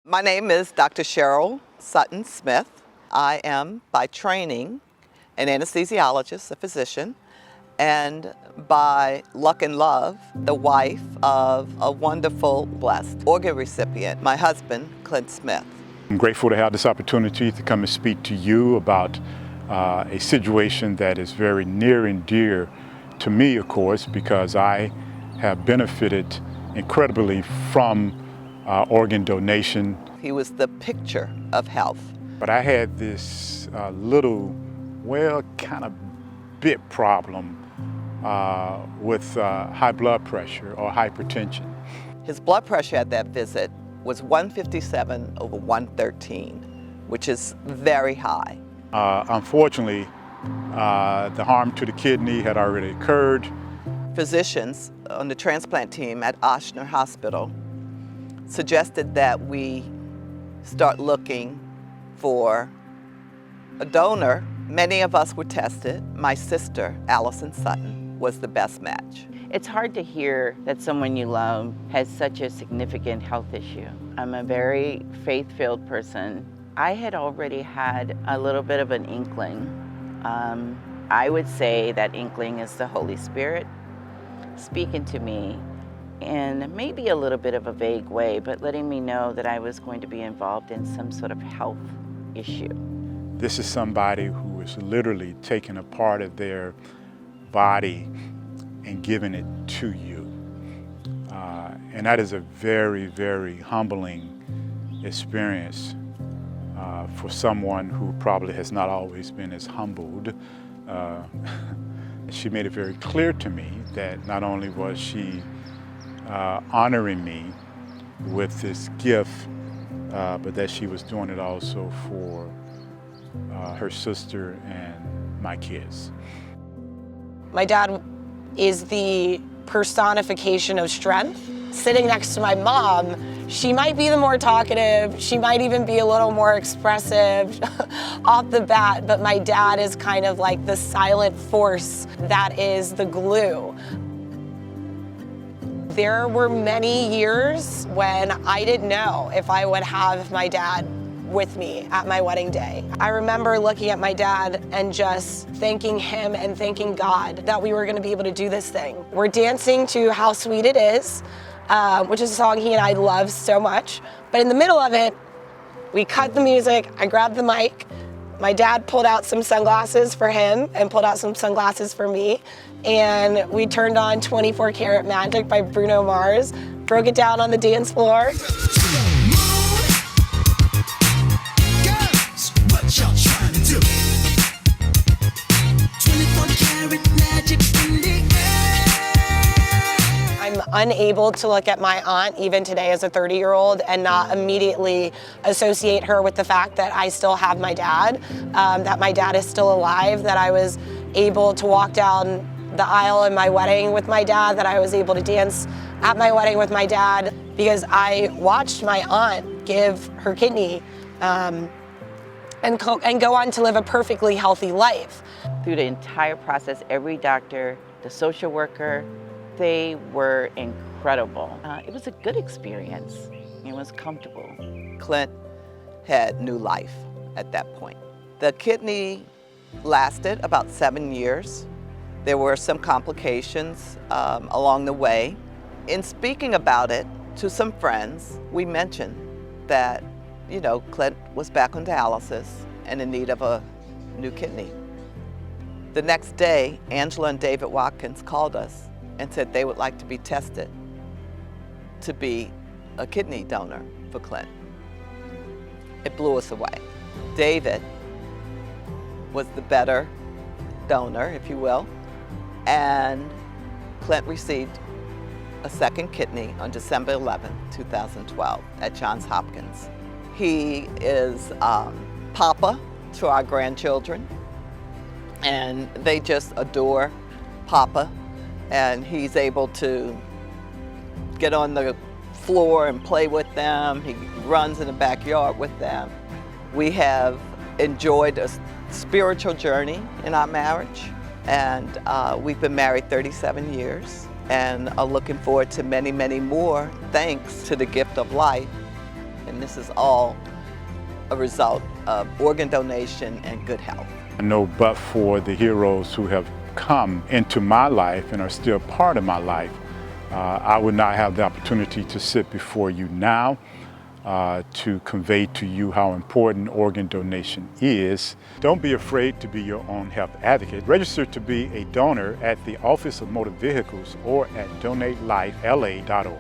My name is Dr. Cheryl Sutton Smith. I am by training an anesthesiologist, a physician, and by luck and love, the wife of a wonderful, blessed organ recipient, my husband, Clint Smith. I'm grateful to have this opportunity to come and speak to you about a situation that is very near and dear to me, of course, because I have benefited incredibly from organ donation. He was the picture of health. But I had this little, kind of bit problem with high blood pressure or hypertension. His blood pressure at that visit was 157 over 113, which is very high. Unfortunately, the harm to the kidney had already occurred. Physicians on the transplant team at Ochsner Hospital suggested that we start looking for a donor. Many of us were tested. My sister, Allison Sutton, was the best match. It's hard to hear that someone you love has such a significant health issue. I'm a very faith-filled person. I had already had a little bit of an inkling. I would say that inkling is the Holy Spirit speaking to me in maybe a little bit of a vague way, but letting me know that I was going to be involved in some sort of health issue. This is somebody who is literally taking a part of their body and giving it to you. And that is a very, very humbling experience for someone who probably has not always been as humbled. She made it very clear to me that not only was she honoring me with this gift, but that she was doing it also for her sister and my kids. My dad is the personification of strength. Sitting next to my mom, she might be the more talkative, she might even be a little more expressive off the bat, but my dad is kind of like the silent force that is the glue. There were many years when I didn't know if I would have my dad with me at my wedding day. I remember looking at my dad and just thanking him and thanking God that we were gonna be able to do this thing. We're dancing to How Sweet It Is, which is a song he and I love so much. But in the middle of it, we cut the music, I grabbed the mic, my dad pulled out some sunglasses for him and pulled out some sunglasses for me, and we turned on 24 Karat Magic by Bruno Mars, broke it down on the dance floor. I'm unable to look at my aunt, even today as a 30-year-old, and not immediately associate her with the fact that I still have my dad, that my dad is still alive, that I was able to walk down the aisle in my wedding with my dad, that I was able to dance at my wedding with my dad, because I watched my aunt give her kidney and go on to live a perfectly healthy life. Through the entire process, every doctor, the social worker, they were incredible. It was a good experience. It was comfortable. Clint had new life at that point. The kidney lasted about 7 years. There were some complications along the way. In speaking about it to some friends, we mentioned that, Clint was back on dialysis and in need of a new kidney. The next day, Angela and David Watkins called us and said they would like to be tested to be a kidney donor for Clint. It blew us away. David was the better donor, if you will, and Clint received a second kidney on December 11, 2012 at Johns Hopkins. He is Papa to our grandchildren, and they just adore Papa, and he's able to get on the floor and play with them. He runs in the backyard with them. We have enjoyed a spiritual journey in our marriage, and we've been married 37 years and are looking forward to many, many more, thanks to the gift of life And this is all a result of organ donation and good health. I know but for the heroes who have come into my life and are still part of my life, I would not have the opportunity to sit before you now to convey to you how important organ donation is. Don't be afraid to be your own health advocate. Register to be a donor at the Office of Motor Vehicles or at donatelifela.org.